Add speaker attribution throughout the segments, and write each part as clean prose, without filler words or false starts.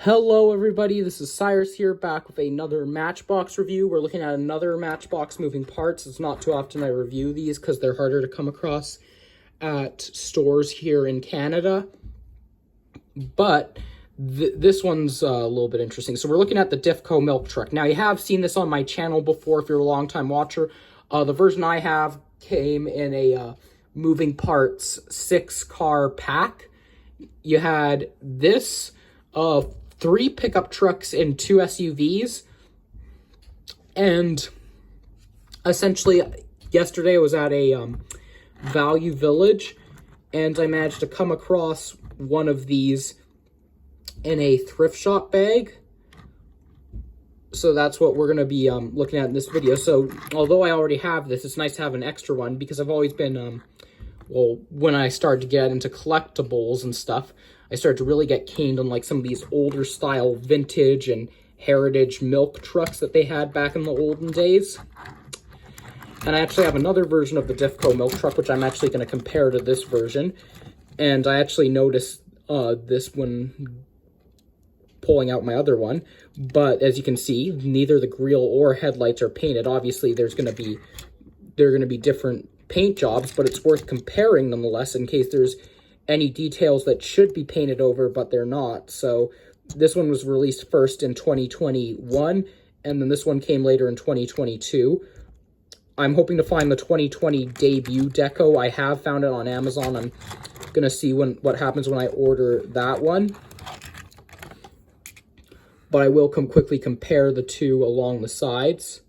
Speaker 1: Hello everybody, this is Cyrus here, back with another Matchbox review. We're looking at another Matchbox moving parts. It's not too often I review these because they're harder to come across at stores here in Canada. But this one's a little bit interesting. So we're looking at the divco milk truck. Now you have seen this on my channel before if you're a long-time watcher. The version I have came in a moving parts 6-car pack. You had this, 3 pickup trucks and 2 SUVs. And essentially, yesterday I was at a Value Village, and I managed to come across one of these in a thrift shop bag. So that's what we're going to be looking at in this video. So although I already have this, it's nice to have an extra one because I've always been, well, when I started to get into collectibles and stuff, I started to really get keen on like some of these older style vintage and heritage milk trucks that they had back in the olden days. And I actually have another version of the divco milk truck, which I'm actually going to compare to this version. And I actually noticed this one pulling out my other one. But as you can see, neither the grille or headlights are painted. Obviously, they're going to be different paint jobs, but it's worth comparing nonetheless in case there's any details that should be painted over, but they're not. So this one was released first in 2021, and then this one came later in 2022. I'm hoping to find the 2020 debut deco. I have found it on Amazon. I'm gonna see what happens when I order that one. But I will quickly compare the two along the sides.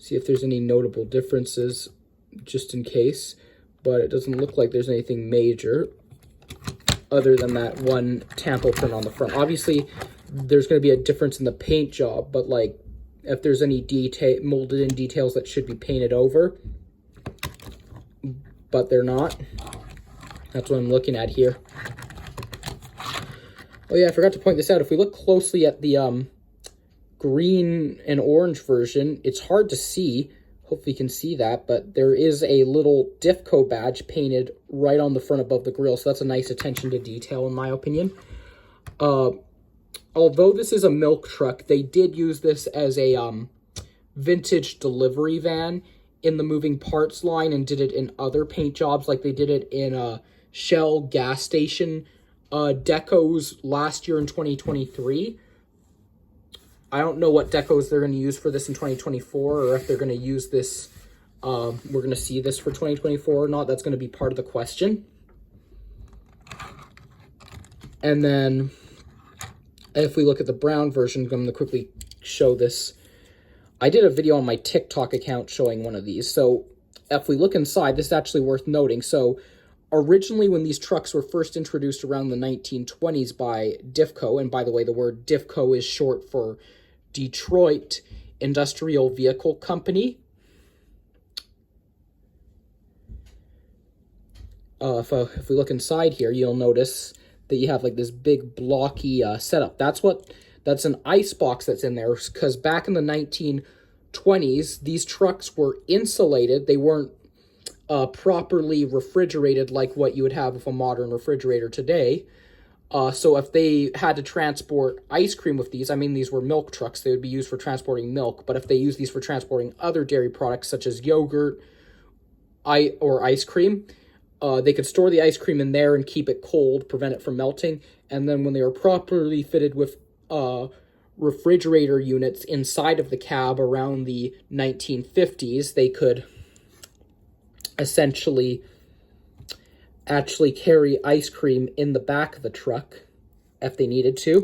Speaker 1: See if there's any notable differences, just in case. But it doesn't look like there's anything major, other than that one tampo print on the front. Obviously, there's going to be a difference in the paint job, but like, if there's any molded in details that should be painted over, but they're not. That's what I'm looking at here. Oh yeah, I forgot to point this out. If we look closely at the green and orange version, it's hard to see. Hopefully you can see that, but there is a little divco badge painted right on the front above the grille, so that's a nice attention to detail in my opinion. Although this is a milk truck, they did use this as a vintage delivery van in the moving parts line and did it in other paint jobs, like they did it in Shell gas station decos last year in 2023. I don't know what decos they're going to use for this in 2024, or if they're going to use this, we're going to see this for 2024 or not. That's going to be part of the question. And then if we look at the brown version, I'm going to quickly show this. I did a video on my TikTok account showing one of these. So if we look inside, this is actually worth noting. So originally, when these trucks were first introduced around the 1920s by divco, and by the way, the word divco is short for Detroit Industrial Vehicle Company. If we look inside here, you'll notice that you have like this big blocky setup. That's an ice box that's in there, because back in the 1920s, these trucks were insulated. They weren't properly refrigerated like what you would have with a modern refrigerator today. So if they had to transport ice cream with these, I mean, these were milk trucks, they would be used for transporting milk, but if they use these for transporting other dairy products such as yogurt or ice cream, they could store the ice cream in there and keep it cold, prevent it from melting, and then when they were properly fitted with refrigerator units inside of the cab around the 1950s, they could essentially actually carry ice cream in the back of the truck if they needed to.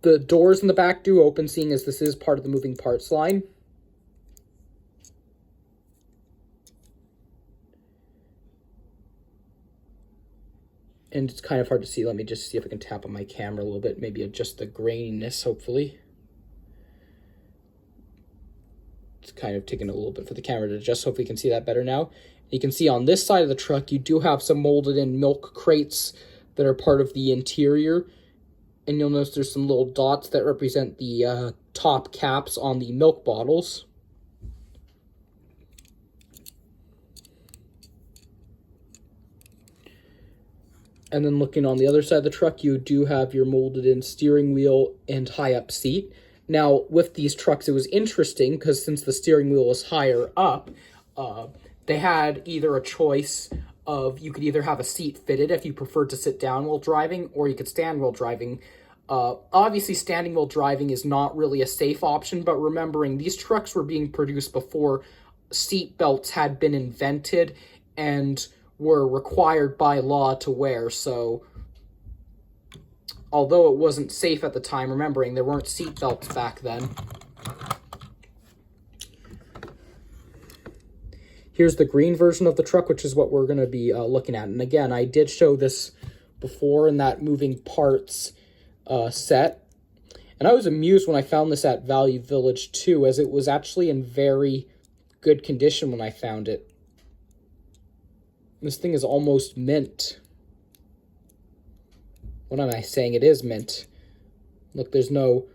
Speaker 1: The doors in the back do open, seeing as this is part of the moving parts line. And it's kind of hard to see. Let me just see if I can tap on my camera a little bit, maybe adjust the graininess, hopefully. It's kind of taking a little bit for the camera to adjust. Hopefully you can see that better now. You can see on this side of the truck, you do have some molded in milk crates that are part of the interior. And you'll notice there's some little dots that represent the top caps on the milk bottles. And then looking on the other side of the truck, you do have your molded in steering wheel and high up seat. Now, with these trucks, it was interesting because since the steering wheel was higher up, they had either a choice of, you could either have a seat fitted if you preferred to sit down while driving, or you could stand while driving. Obviously, standing while driving is not really a safe option, but remembering these trucks were being produced before seat belts had been invented and were required by law to wear, so although it wasn't safe at the time, remembering there weren't seat belts back then. Here's the green version of the truck, which is what we're going to be looking at. And again, I did show this before in that moving parts set. And I was amused when I found this at Value Village too, as it was actually in very good condition when I found it. This thing is almost mint. What am I saying? It is mint. Look, there's no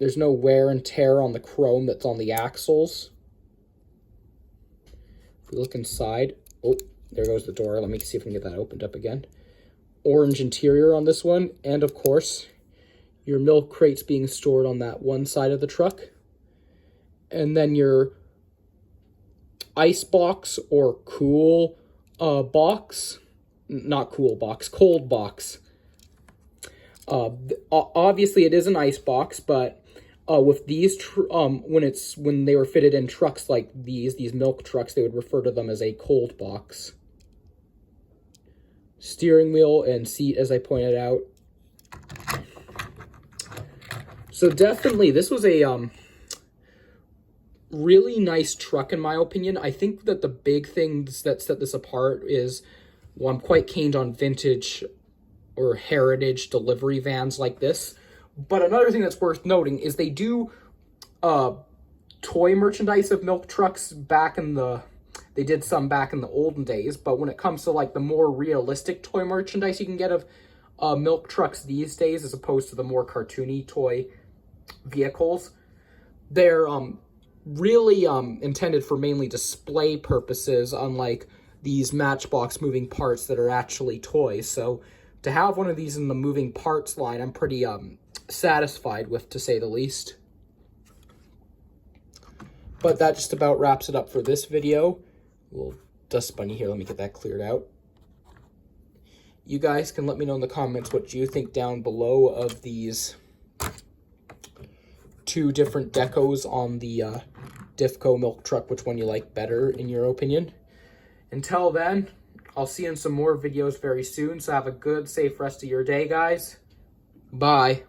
Speaker 1: wear and tear on the chrome that's on the axles. If we look inside, oh, there goes the door. Let me see if we can get that opened up again. Orange interior on this one, and of course, your milk crates being stored on that one side of the truck. And then your ice box or cool box. Not cool box, cold box. Obviously, it is an ice box, but with these, when they were fitted in trucks like these milk trucks, they would refer to them as a cold box. Steering wheel and seat, as I pointed out. So definitely, this was a really nice truck, in my opinion. I think that the big things that set this apart is, well, I'm quite keen on vintage or heritage delivery vans like this. But another thing that's worth noting is they do toy merchandise of milk trucks back in the... They did some back in the olden days, but when it comes to like the more realistic toy merchandise you can get of milk trucks these days, as opposed to the more cartoony toy vehicles, they're really intended for mainly display purposes, unlike these Matchbox moving parts that are actually toys. So to have one of these in the moving parts line, I'm pretty satisfied with, to say the least. But that just about wraps it up for this video. A little dust bunny here, let me get that cleared out. You guys can let me know in the comments what you think down below of these two different decos on the divco milk truck, which one you like better in your opinion. Until then, I'll see you in some more videos very soon, so have a good, safe rest of your day, guys. Bye.